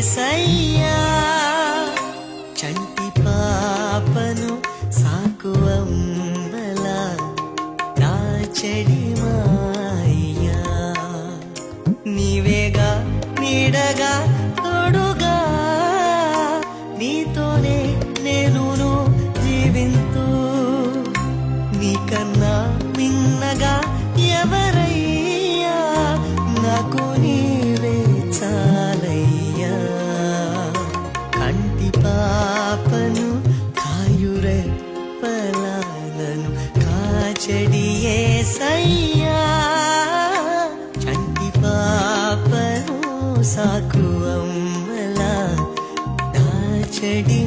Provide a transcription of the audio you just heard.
యేసయ్యా చంటి పాపను సాకువమ్మలా నా చెడిమాయ్యా నీవేగా నీడగా తోడుగా నీతోనే నేను జీవింతూ నీకన్నా మిన్నగా ఎవరయ్యా నాకు నీవే చాలయ్యా కంటి పాపను కాయురెప్పలాలను కాచెడి యేసయ్యా చంటి పాపను సాకు అమ్మలా దాచెడి